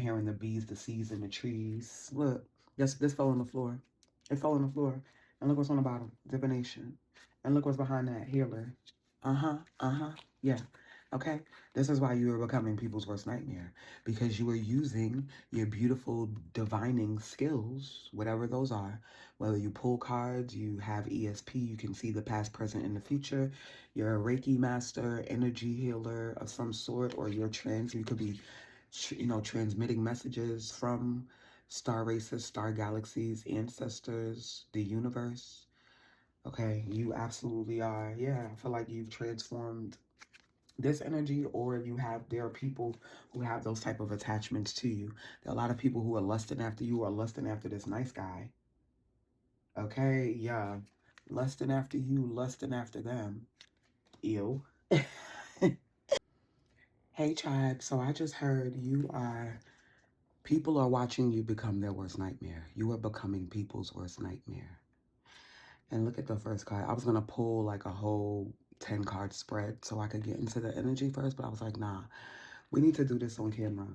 hearing the bees, the seeds, and the trees. Look, this fell on the floor. It fell on the floor. And look what's on the bottom. Divination. And look what's behind that. Healer. Yeah. Okay? This is why you are becoming people's worst nightmare. Because you are using your beautiful divining skills, whatever those are. Whether you pull cards, you have ESP, you can see the past, present, and the future. You're a Reiki master, energy healer of some sort, or you're trans. You could be, transmitting messages from star races, star galaxies, ancestors, the universe. Okay, you absolutely are. Yeah, I feel like you've transformed this energy, or there are people who have those type of attachments to you. There are a lot of people who are lusting after you or lusting after this nice guy. Okay, yeah. Lusting after you, lusting after them. Ew. Hey, tribe. So I just heard people are watching you become their worst nightmare. You are becoming people's worst nightmare. And look at the first card. I was going to pull like a whole 10 card spread so I could get into the energy first, but I was like, nah, we need to do this on camera.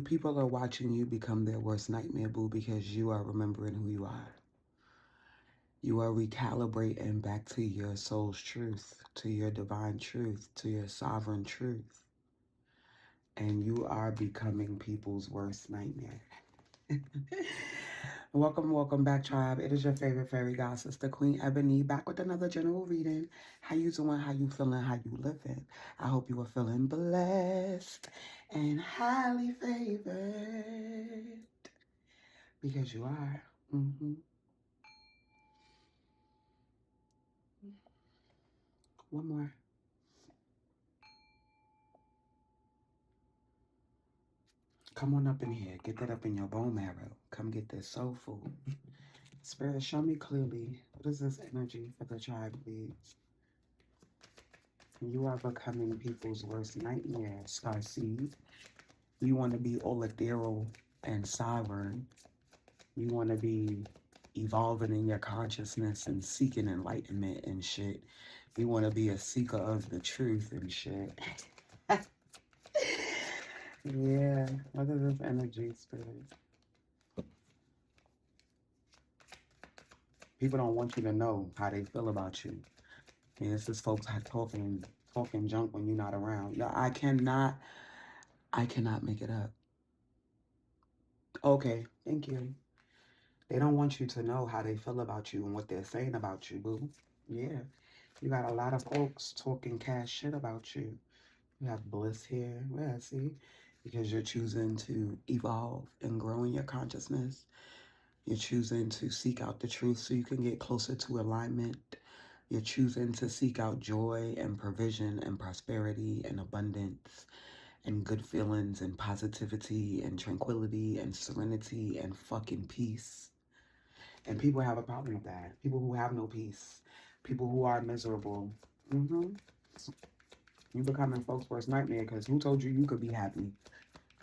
People are watching you become their worst nightmare, boo, because you are remembering who you are. You are recalibrating back to your soul's truth, to your divine truth, to your sovereign truth. And you are becoming people's worst nightmare. Welcome back, tribe. It is your favorite fairy god sister, Queen Ebony, back with another general reading. How you doing? How you feeling? How you living? I hope you are feeling blessed and highly favored, because you are. One more. Come on up in here. Get that up in your bone marrow. Come get this soul food. Spirit, show me clearly. What is this energy for the tribe, please? You are becoming people's worst nightmare, Starseed. You want to be all ethereal and sovereign. You want to be evolving in your consciousness and seeking enlightenment and shit. You want to be a seeker of the truth and shit. Yeah, what is this energy, Spirit? People don't want you to know how they feel about you. And it's just folks talking junk when you're not around. Yeah, I cannot make it up. Okay, thank you. They don't want you to know how they feel about you and what they're saying about you, boo. Yeah. You got a lot of folks talking cash shit about you. You have bliss here. Yeah, see? Because you're choosing to evolve and grow in your consciousness. You're choosing to seek out the truth so you can get closer to alignment. You're choosing to seek out joy and provision and prosperity and abundance and good feelings and positivity and tranquility and serenity and fucking peace. And people have a problem with that. People who have no peace. People who are miserable. You becoming folks' worst nightmare, because who told you could be happy?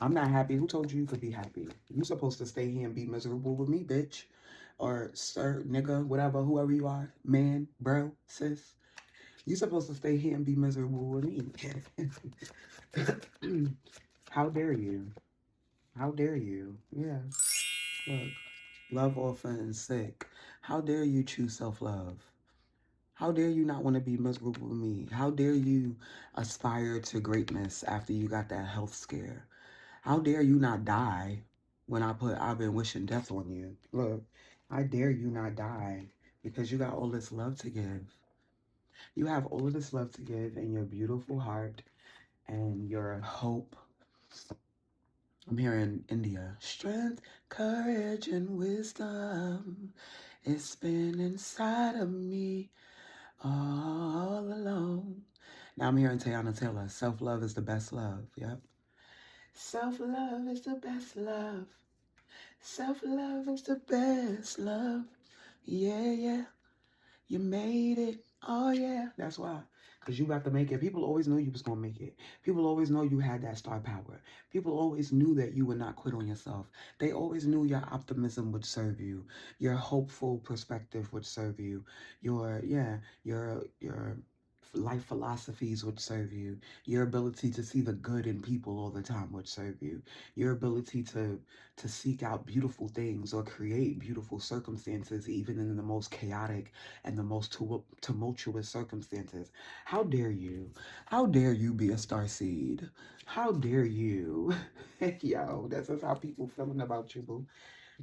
I'm not happy. Who told you could be happy? You supposed to stay here and be miserable with me, bitch. Or sir, nigga, whatever, whoever you are. Man, bro, sis. You supposed to stay here and be miserable with me. How dare you? How dare you? Yeah. Look. Love, orphan, and sick. How dare you choose self-love? How dare you not want to be miserable with me? How dare you aspire to greatness after you got that health scare? How dare you not die when I've been wishing death on you? Look, I dare you not die because you got all this love to give. You have all of this love to give in your beautiful heart and your hope. I'm here in India. Strength, courage, and wisdom. It's been inside of me all alone. Now I'm hearing Tayana Taylor. Self-love is the best love. Yep. Self-love is the best love. Self-love is the best love. Yeah, yeah. You made it. Oh, yeah. That's why. Because you got to make it. People always knew you was going to make it. People always know you had that star power. People always knew that you would not quit on yourself. They always knew your optimism would serve you. Your hopeful perspective would serve you. Your life philosophies would serve you. Your ability to see the good in people all the time would serve you. Your ability to seek out beautiful things or create beautiful circumstances even in the most chaotic and the most tumultuous circumstances. How dare you? How dare you be a star seed? How dare you? Yo, this is how people feeling about you, boo.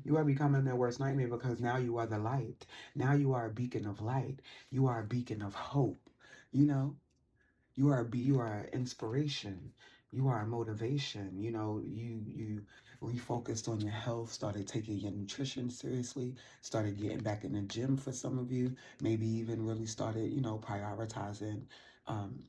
You are becoming their worst nightmare because now you are the light. Now you are a beacon of light. You are a beacon of hope. You know, you are inspiration. You are motivation. You know, you refocused on your health, started taking your nutrition seriously, started getting back in the gym for some of you, maybe even really started, prioritizing um,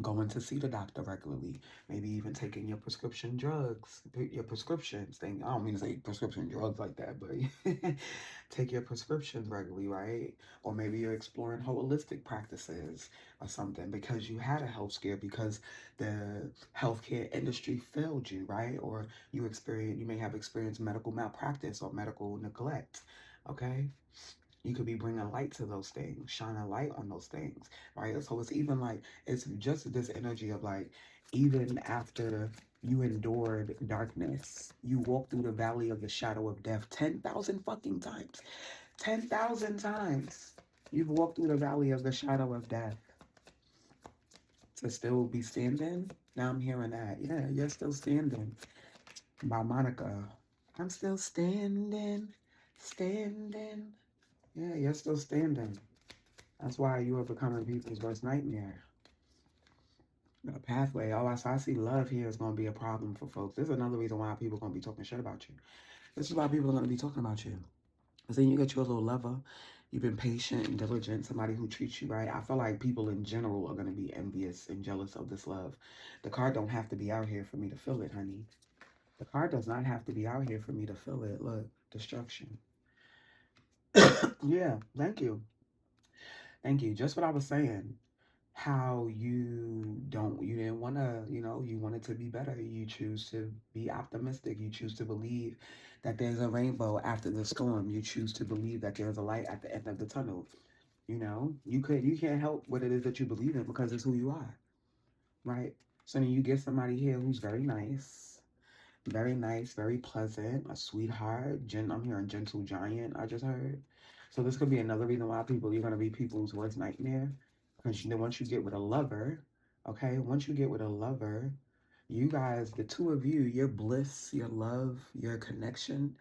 going to see the doctor regularly, maybe even taking your prescription drugs, your prescriptions thing. I don't mean to say prescription drugs like that, but take your prescriptions regularly, right? Or maybe you're exploring holistic practices or something because you had a health scare because the healthcare industry failed you, right? Or you may have experienced medical malpractice or medical neglect, okay? You could be bringing light to those things, shine a light on those things, right? So it's even like, it's just this energy of like, even after you endured darkness, you walk through the valley of the shadow of death 10,000 fucking times. 10,000 times. You've walked through the valley of the shadow of death to still be standing. Now I'm hearing that. Yeah, you're still standing. By Monica. I'm still standing, standing. Yeah, you're still standing. That's why you are becoming people's worst nightmare. The pathway. Oh, I see love here is going to be a problem for folks. This is another reason why people are going to be talking shit about you. This is why people are going to be talking about you. Because then you get your little lover. You've been patient and diligent, somebody who treats you right. I feel like people in general are going to be envious and jealous of this love. The card don't have to be out here for me to feel it, honey. The card does not have to be out here for me to feel it. Look, destruction. Yeah, thank you. Thank you. Just what I was saying. How you didn't want to, you wanted to be better. You choose to be optimistic. You choose to believe that there's a rainbow after the storm. You choose to believe that there's a light at the end of the tunnel. You can't help what it is that you believe in because it's who you are, right? So then you get somebody here who's very nice, very pleasant, a sweetheart. I'm hearing gentle giant, I just heard. So this could be another reason why you're going to be people's worst nightmare. Because once you get with a lover, okay, once you get with a lover, you guys, the two of you, your bliss, your love, your connection,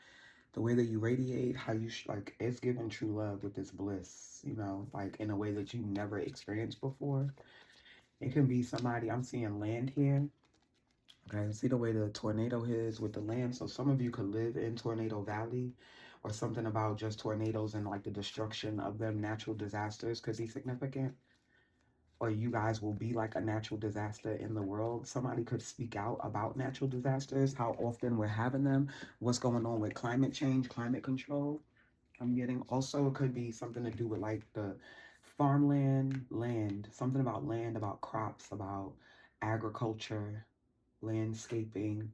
the way that you radiate, how you, like, it's giving true love with this bliss, like in a way that you never experienced before. It can be somebody, I'm seeing land here. Okay, see the way the tornado is with the land. So some of you could live in Tornado Valley, or something about just tornadoes and like the destruction of them. Natural disasters could be significant, or you guys will be like a natural disaster in the world. Somebody could speak out about natural disasters, how often we're having them, what's going on with climate change, climate control. I'm getting also, it could be something to do with like the farmland, land, something about land, about crops, about agriculture, landscaping.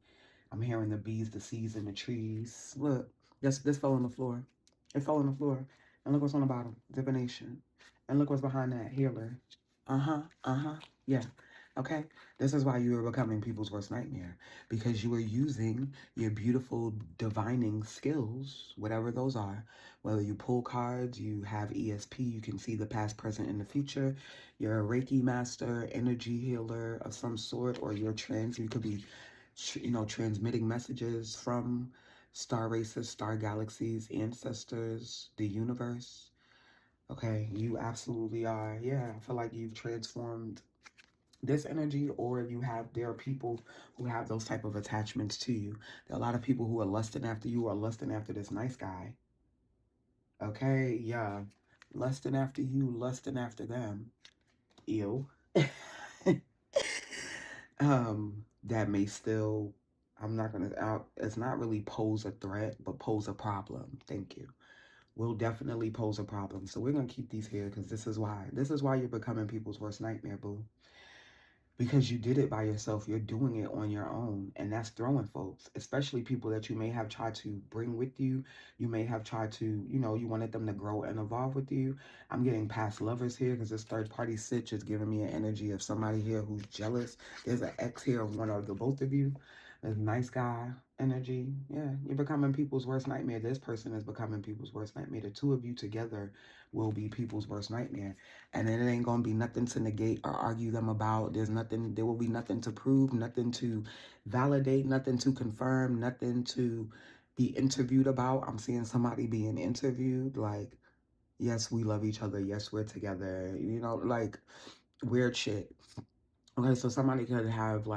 I'm hearing the bees, the seeds, and the trees. Look, this fell on the floor. It fell on the floor. And look what's on the bottom. Divination. And look what's behind that. Healer. Uh-huh. Uh-huh. Yeah. Okay? This is why you are becoming people's worst nightmare. Because you are using your beautiful divining skills, whatever those are. Whether you pull cards, you have ESP, you can see the past, present, and the future. You're a Reiki master, energy healer of some sort, or you could be, transmitting messages from star races, star galaxies, ancestors, the universe. Okay, you absolutely are. Yeah, I feel like you've transformed this energy, or there are people who have those type of attachments to you. There are a lot of people who are lusting after you, or lusting after this nice guy. Okay, yeah. Lusting after you, lusting after them. Ew. That may still, I'm not gonna out, it's not really pose a threat, but pose a problem. Thank you. Will definitely pose a problem. So we're gonna keep these here because this is why you're becoming people's worst nightmare, boo. because you did it by yourself. You're doing it on your own, and that's throwing folks, especially people that you may have tried to bring with you. You may have tried to, you wanted them to grow and evolve with you. I'm getting past lovers here because this third party sit is giving me an energy of somebody here who's jealous. There's an ex here of one of the both of you. There's nice guy energy. Yeah, you're becoming people's worst nightmare. This person is becoming people's worst nightmare. The two of you together will be people's worst nightmare. And then it ain't gonna be nothing to negate or argue them about. There will be nothing to prove, nothing to validate, nothing to confirm, nothing to be interviewed about. I'm seeing somebody being interviewed, like, yes, we love each other, yes, we're together, like weird shit. Okay, so somebody could have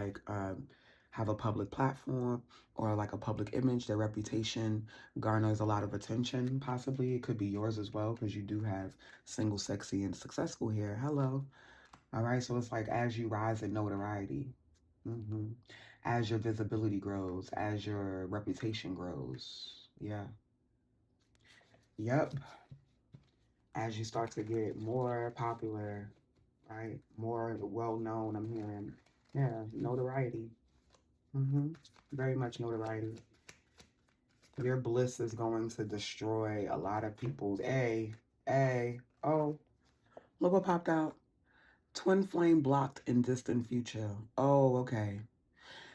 a public platform or like a public image. Their reputation garners a lot of attention. Possibly it could be yours as well, because you do have single, sexy, and successful here. Hello. All right, so it's like as you rise in notoriety, as your visibility grows, as your reputation grows, yeah, yep, as you start to get more popular, right, more well known. I'm hearing, yeah, notoriety. Very much notoriety. Your bliss is going to destroy a lot of people's. Oh, look what popped out. Twin flame blocked in distant future. Oh, okay.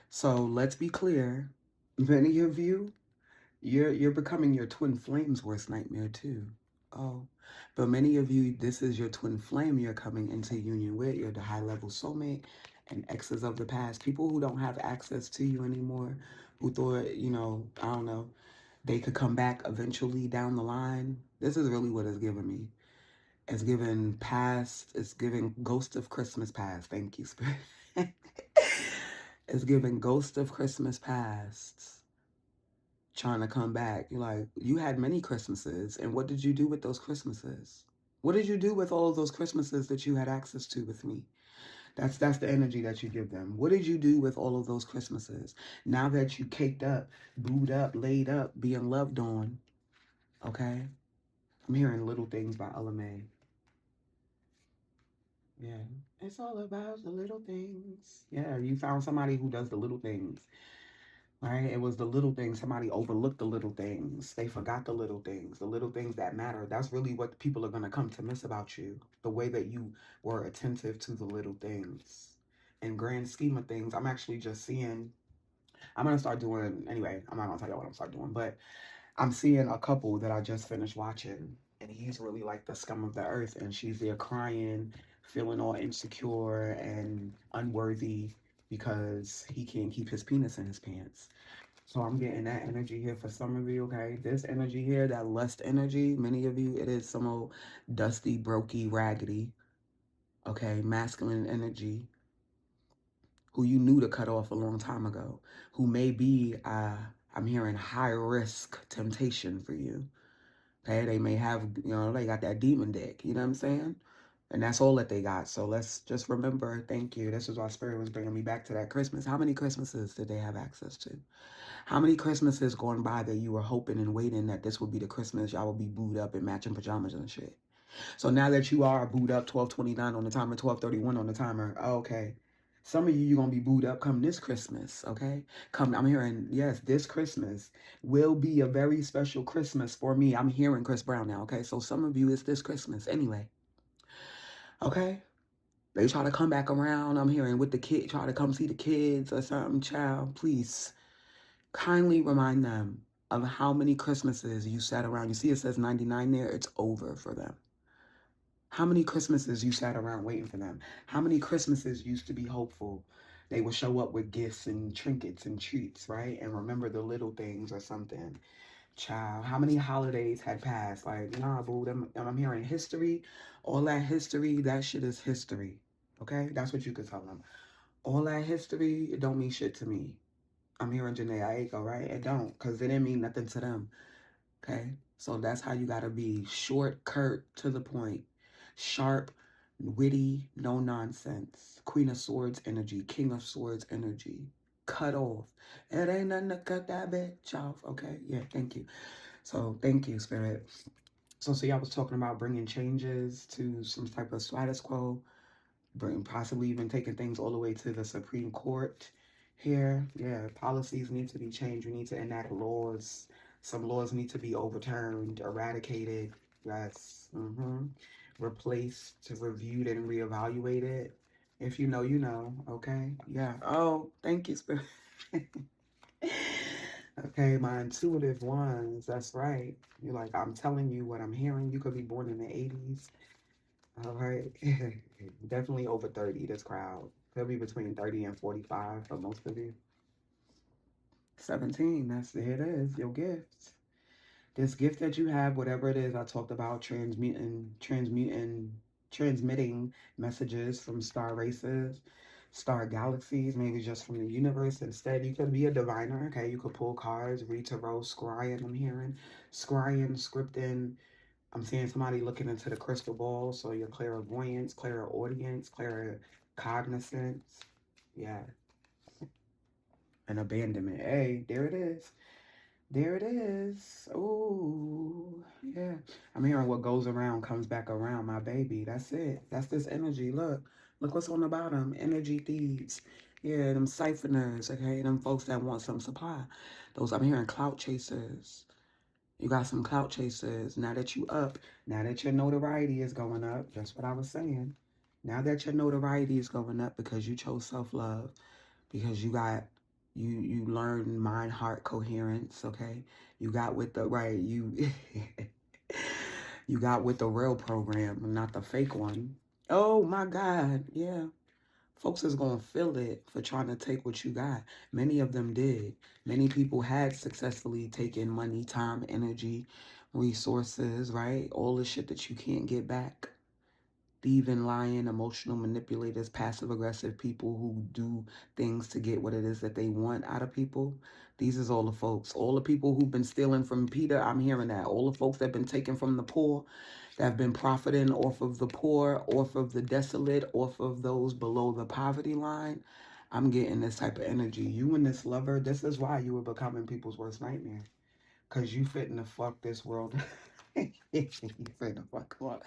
So let's be clear. Many of you, you're becoming your twin flame's worst nightmare too. Oh, but many of you, this is your twin flame you're coming into union with. You're the high level soulmate and exes of the past. People who don't have access to you anymore, who thought, I don't know, they could come back eventually down the line. This is really what it's giving me. It's giving past, it's giving ghost of Christmas past. Thank you, Spirit. It's giving ghost of Christmas past trying to come back. You're like, you had many Christmases, and what did you do with those Christmases? What did you do with all of those Christmases that you had access to with me? That's the energy that you give them. What did you do with all of those Christmases? Now that you caked up, booed up, laid up, being loved on, okay? I'm hearing Little Things by Ella May. Yeah. It's all about the little things. Yeah, you found somebody who does the little things. Right? It was the little things. Somebody overlooked the little things. They forgot the little things that matter. That's really what people are going to come to miss about you. The way that you were attentive to the little things. In grand scheme of things, I'm actually just seeing, I'm going to start doing, anyway, I'm not going to tell you what I'm start doing, but I'm seeing a couple that I just finished watching, and he's really like the scum of the earth, and she's there crying, feeling all insecure and unworthy because he can't keep his penis in his pants. So I'm getting that energy here for some of you, okay? This energy here, that lust energy, many of you, it is some old dusty, brokey, raggedy, okay? Masculine energy, who you knew to cut off a long time ago, who may be, I'm hearing high risk temptation for you. Okay, they may have, they got that demon dick, you know what I'm saying? And that's all that they got. So let's just remember, thank you. This is why Spirit was bringing me back to that Christmas. How many Christmases did they have access to? How many Christmases gone by that you were hoping and waiting that this would be the Christmas y'all would be booed up in matching pajamas and shit? So now that you are booed up 12:29 on the timer, 12:31 on the timer, okay. Some of you're going to be booed up come this Christmas, okay? I'm hearing, yes, this Christmas will be a very special Christmas for me. I'm hearing Chris Brown now, okay? So some of you, it's this Christmas anyway, okay? They try to come back around. I'm hearing with the kid, try to come see the kids or something, child. Please, kindly remind them of how many Christmases you sat around. You see it says 99 there. It's over for them. How many Christmases you sat around waiting for them? How many Christmases used to be hopeful? They would show up with gifts and trinkets and treats, right? And remember the little things or something. Child, how many holidays had passed? Like, nah, boo, I'm hearing history. All that history, that shit is history. Okay? That's what you could tell them. All that history, it don't mean shit to me. I'm hearing Janae Aiko, right? It don't, because it didn't mean nothing to them. Okay? So that's how you gotta be. Short, curt, to the point. Sharp, witty, no nonsense. Queen of Swords energy. King of Swords energy. Cut off. It ain't nothing to cut that bitch off. Okay? Yeah, thank you. So thank you, Spirit. So see, I was talking about bringing changes to some type of status quo. Possibly even taking things all the way to the Supreme Court here. Yeah, policies need to be changed. We need to enact laws. Some laws need to be overturned, eradicated. Yes. Replaced, reviewed, and reevaluated. If you know, you know. Okay. Yeah. Oh, thank you, Spirit. Okay, my intuitive ones. That's right. You're like, I'm telling you what I'm hearing. You could be born in the 80s. All right. Definitely over 30, this crowd. They'll be between 30 and 45 for most of you. 17, that's it is, your gifts. This gift that you have, whatever it is, I talked about transmitting messages from star races, star galaxies, maybe just from the universe. Instead, you could be a diviner, okay? You could pull cards, read tarot, scrying, I'm hearing. Scrying, scripting. I'm seeing somebody looking into the crystal ball, so your clairvoyance, clairaudience, claircognizance. Yeah. And abandonment. Hey, there it is. There it is. Ooh, yeah. I'm hearing what goes around comes back around, my baby. That's it. That's this energy. Look what's on the bottom. Energy thieves. Yeah, them siphoners, okay? Them folks that want some supply. Those, I'm hearing clout chasers. You got some clout chasers. Now that you up, now that your notoriety is going up, just what I was saying. Now that your notoriety is going up because you chose self-love, because you learned mind heart coherence, okay? You got with the right, you you got with the real program, not the fake one. Oh my God, yeah. Folks is gonna feel it for trying to take what you got. Many of them did. Many people had successfully taken money, time, energy, resources, right? All the shit that you can't get back. Thieving, lying, emotional manipulators, passive aggressive people who do things to get what it is that they want out of people. These is all the folks. All the people who've been stealing from Peter, I'm hearing that. All the folks that have been taken from the poor, that have been profiting off of the poor, off of the desolate, off of those below the poverty line. I'm getting this type of energy. You and this lover, this is why you were becoming people's worst nightmare. Because you fitting to fuck this world. You fitting to fuck them up.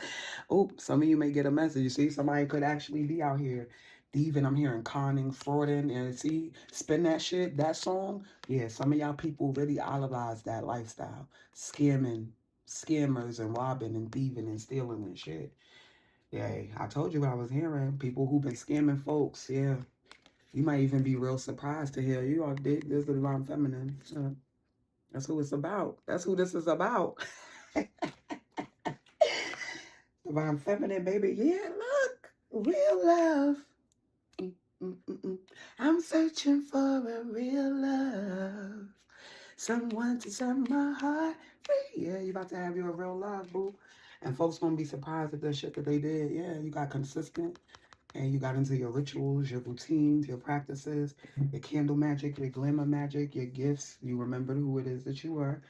Oh, some of you may get a message. You see, somebody could actually be out here thieving. I'm hearing conning, frauding, and see, spin that shit, that song. Yeah, some of y'all people really idolize that lifestyle. Scamming, scammers, and robbing, and thieving, and stealing, and shit. Yeah, I told you what I was hearing. People who've been scamming folks, yeah. You might even be real surprised to hear you all did this is the divine feminine. That's who it's about. That's who this is about. Divine feminine, baby. Yeah, look. Real love. I'm searching for a real love. Someone to set my heart free. Yeah, you about to have your real love, boo. And folks gonna be surprised at the shit that they did. Yeah, you got consistent. And you got into your rituals, your routines, your practices, your candle magic, your glamour magic, your gifts. You remembered who it is that you were.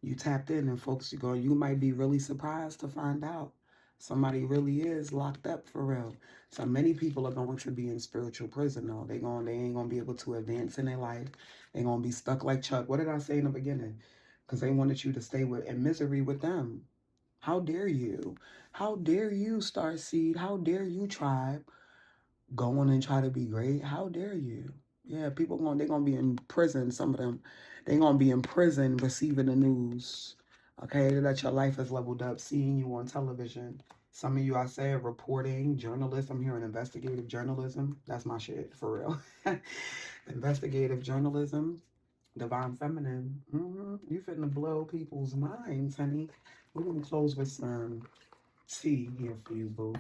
You tapped in, and folks, you might be really surprised to find out somebody really is locked up for real. So many people are going to be in spiritual prison though. They ain't gonna be able to advance in their life. They gonna be stuck like Chuck. What did I say in the beginning? Because they wanted you to stay in misery with them. How dare you? How dare you, Starseed? How dare you, Tribe? Go on and try to be great. How dare you? Yeah, they're gonna be in prison. Some of them, they're gonna be in prison receiving the news. Okay, that your life is leveled up, seeing you on television. Some of you, I said, reporting, journalists. I'm hearing investigative journalism. That's my shit, for real. Investigative journalism, divine feminine. You finna blow people's minds, honey. We're gonna close with some tea here for you, boo.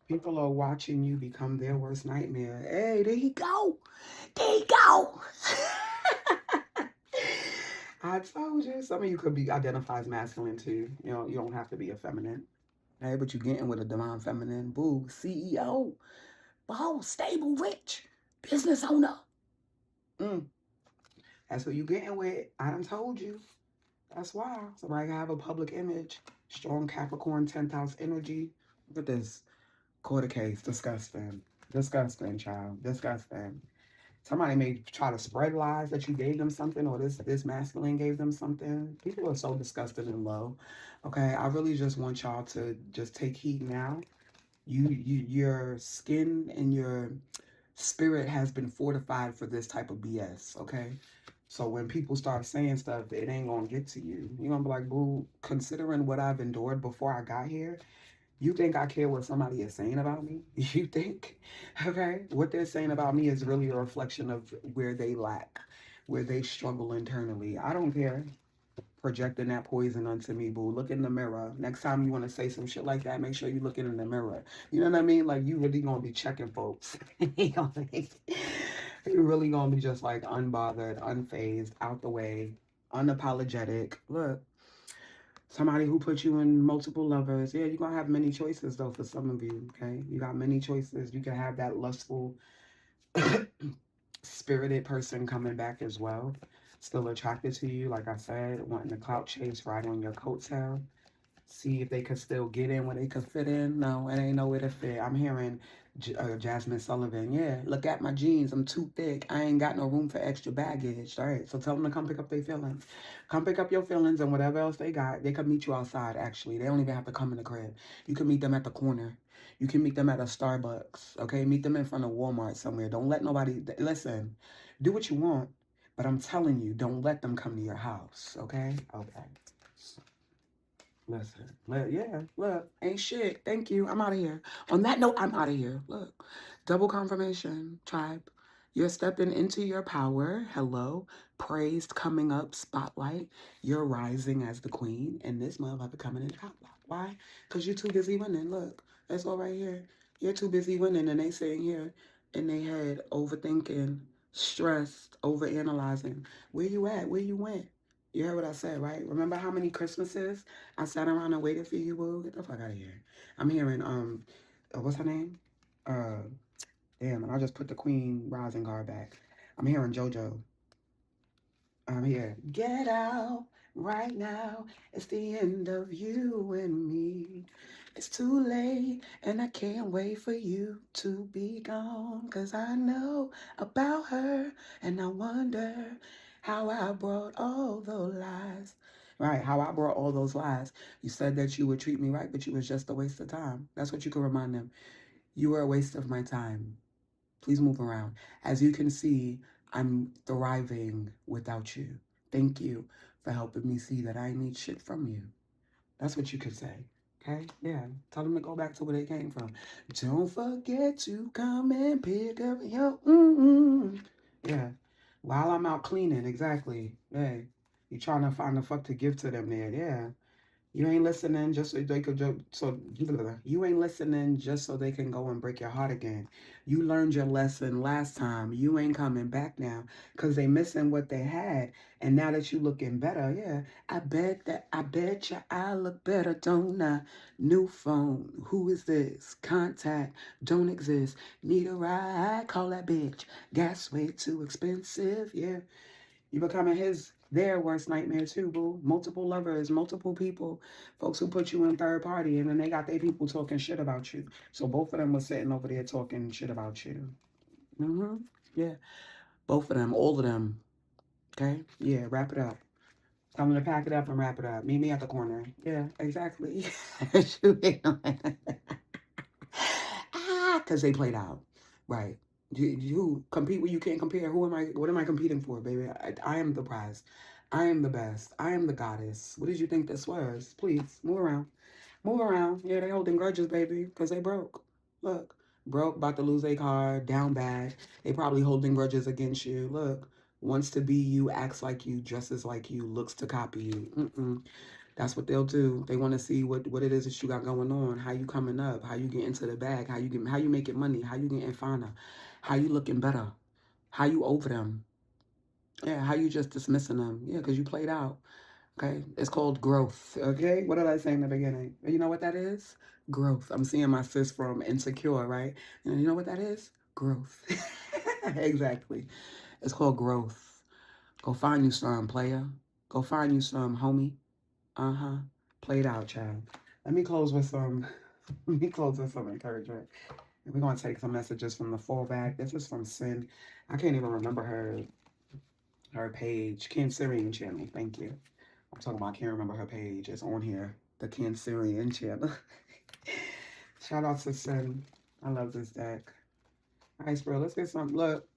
People are watching you become their worst nightmare. Hey, there you go. There you go. I told you. Some of you could be identified as masculine too. You know, you don't have to be a feminine. Hey, but you getting with a divine feminine. Boo. CEO. Boss. Stable. Rich. Business owner. That's who you getting with. I done told you. That's why. Somebody can have a public image. Strong Capricorn 10th house energy. Look at this. Quarter case, disgusting. Disgusting, child. Disgusting. Somebody may try to spread lies that you gave them something or this masculine gave them something. People are so disgusted and low. Okay, I really just want y'all to just take heed now Your skin and your spirit has been fortified for this type of BS, okay? So when people start saying stuff, it ain't gonna get to you. You're gonna be like, boo, considering what I've endured before I got here, you think I care what somebody is saying about me? You think? Okay? What they're saying about me is really a reflection of where they lack, where they struggle internally. I don't care projecting that poison onto me, boo. Look in the mirror. Next time you want to say some shit like that, make sure you looking in the mirror. You know what I mean? Like, you really gonna be checking folks. You really gonna be just like unbothered, unfazed, out the way, unapologetic. Look, somebody who put you in multiple lovers. Yeah, you're gonna have many choices though for some of you. Okay, you got many choices. You can have that lustful spirited person coming back as well, still attracted to you, like I said, wanting to clout chase, ride on your coattail, see if they could still get in where they could fit in. No, it ain't nowhere to fit. I'm hearing Jasmine Sullivan. Yeah, look at my jeans. I'm too thick. I ain't got no room for extra baggage. All right, so tell them to come pick up their feelings. Come pick up your feelings and whatever else they got. They can meet you outside, actually. They don't even have to come in the crib. You can meet them at the corner. You can meet them at a Starbucks, okay? Meet them in front of Walmart somewhere. Don't let nobody, listen, do what you want, but I'm telling you, don't let them come to your house, okay? Okay. Listen, yeah, look, ain't shit. Thank you. I'm out of here. On that note, I'm out of here. Look, double confirmation, tribe. You're stepping into your power. Hello. Praised coming up, spotlight. You're rising as the queen, and this motherfucker coming in the top block. Why? Because you're too busy winning. Look, that's all right here. You're too busy winning, and they sitting here in their head, overthinking, stressed, overanalyzing. Where you at? Where you went? You heard what I said, right? Remember how many Christmases I sat around and waited for you, boo? Get the fuck out of here. I'm hearing, what's her name? Uh, Damn, and I just put the Queen Rising card back. I'm hearing JoJo. I'm here. Get out right now. It's the end of you and me. It's too late, and I can't wait for you to be gone. 'Cause I know about her, and I wonder how I brought all those lies. Right, how I brought all those lies. You said that you would treat me right, but you was just a waste of time. That's what you can remind them. You were a waste of my time. Please move around. As you can see, I'm thriving without you. Thank you for helping me see that I need shit from you. That's what you could say. Okay? Yeah. Tell them to go back to where they came from. Don't forget to come and pick up your Yeah. While I'm out cleaning, exactly. Hey. You trying to find the fuck to give to them there. Yeah. You ain't listening just so they could you ain't listening just so they can go and break your heart again. You learned your lesson last time. You ain't coming back now because they missing what they had. And now that you looking better, yeah. I bet you I look better, don't I? New phone. Who is this? Contact. Don't exist. Need a ride. Call that bitch. Gas way too expensive. Yeah. You becoming their worst nightmare too, boo. Multiple lovers, multiple people, folks who put you in third party, and then they got their people talking shit about you. So both of them were sitting over there talking shit about you. Yeah, both of them, all of them. Okay, yeah, wrap it up. Tell them to pack it up and wrap it up. Meet me at the corner. Yeah, exactly. Because they played out. Right. You compete where you can't compare. Who am I? What am I competing for, baby? I am the prize. I am the best. I am the goddess. What did you think this was? Please, move around. Move around. Yeah, they holding grudges, baby, because they broke. Look, broke, about to lose a car, down bad. They probably holding grudges against you. Look, wants to be you, acts like you, dresses like you, looks to copy you. That's what they'll do. They want to see what it is that you got going on, how you coming up, how you get into the bag, how you making money, how you getting finer, how you looking better, how you over them. Yeah, how you just dismissing them. Yeah, because you played out. Okay, it's called growth. Okay, what did I say in the beginning? You know what that is? Growth. I'm seeing my sis from Insecure, right? And you know what that is? Growth. Exactly. It's called growth. Go find you some, player. Go find you some, homie. Uh-huh. Played out, child. Let me close with some encouragement. And we're gonna take some messages from the fallback. This is from Sin. I can't even remember her page. Cancerian channel. Thank you. I'm talking about I can't remember her page. It's on here. The Cancerian channel. Shout out to Sin. I love this deck. All right, Spirit, let's get some. Look,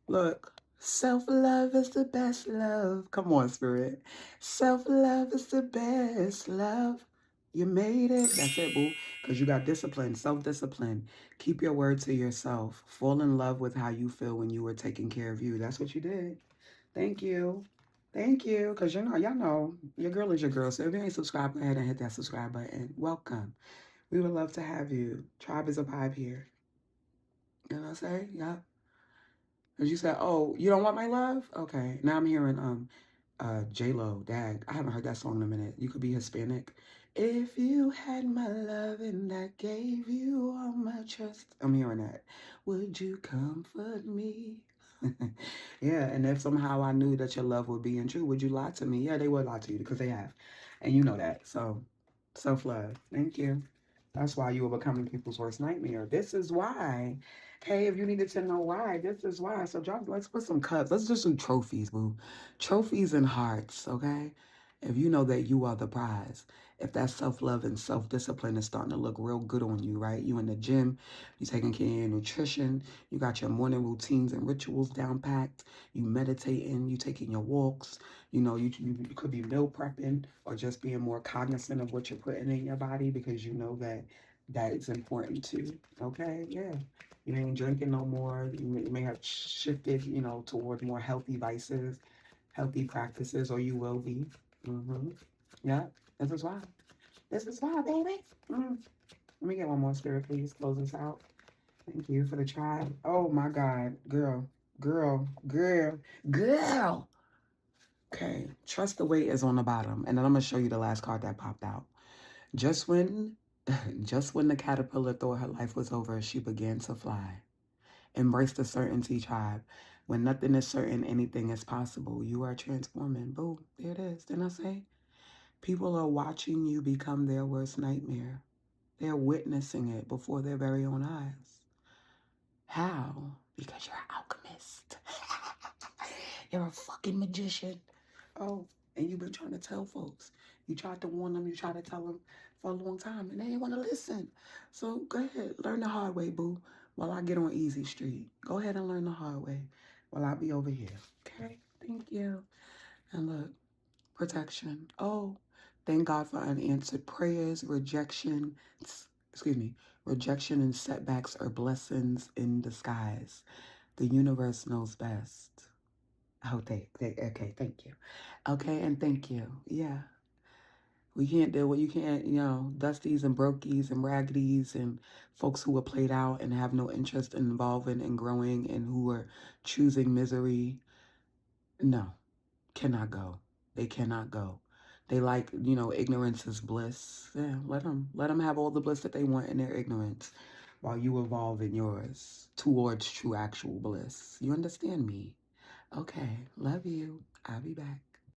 look. Self-love is the best love. Come on, Spirit. Self-love is the best love. You made it. That's it, boo. Because you got discipline, self-discipline. Keep your word to yourself. Fall in love with how you feel when you were taking care of you. That's what you did. Thank you. Thank you. Because you know, y'all know, your girl is your girl. So if you ain't subscribed, go ahead and hit that subscribe button. Welcome. We would love to have you. Tribe is a vibe here. You know what I'm saying? Yeah. Because you said, oh, you don't want my love? Okay. Now I'm hearing J-Lo, Dag. I haven't heard that song in a minute. You could be Hispanic. If you had my love and I gave you all my trust. I'm hearing that. Would you comfort me? Yeah, and if somehow I knew that your love would be true, would you lie to me? Yeah, they would lie to you because they have. And you know that. So, self-love. Thank you. That's why you are becoming people's worst nightmare. This is why. Hey, if you needed to know why, this is why. So, John, let's put some cups. Let's do some trophies, boo. Trophies and hearts, okay? If you know that you are the prize, if that self-love and self-discipline is starting to look real good on you, right? You in the gym, you taking care of your nutrition, you got your morning routines and rituals down packed, you meditating, you taking your walks, you know, you could be meal prepping or just being more cognizant of what you're putting in your body because you know that that is important too, okay? Yeah. You ain't drinking no more. You may have shifted, you know, toward more healthy vices, healthy practices, or you will be. Mm-hmm. Yeah, this is why. This is why, baby. Mm. Let me get one more spirit, please. Close this out. Thank you for the tribe. Oh my God, girl, girl, girl, girl. Okay, trust the weight is on the bottom, and then I'm gonna show you the last card that popped out. Just when, just when the caterpillar thought her life was over, she began to fly. Embrace the certainty, tribe. When nothing is certain, anything is possible. You are transforming. Boom, there it is. Didn't I say? People are watching you become their worst nightmare. They're witnessing it before their very own eyes. How? Because you're an alchemist. You're a fucking magician. Oh, and you've been trying to tell folks. You tried to warn them, you tried to tell them for a long time, and they didn't want to listen. So go ahead, learn the hard way, boo, while I get on Easy Street. Go ahead and learn the hard way while I be over here. Okay? Thank you. And look, protection. Oh, thank God for unanswered prayers, rejection and setbacks are blessings in disguise. The universe knows best. Oh, okay, thank you. Okay, and thank you. Yeah. We can't deal with, you can't, you know, dusties and brokies and raggedies and folks who are played out and have no interest in evolving and growing and who are choosing misery. No, cannot go. They cannot go. They like, you know, ignorance is bliss. Yeah, let them have all the bliss that they want in their ignorance while you evolve in yours towards true actual bliss. You understand me? Okay, love you. I'll be back.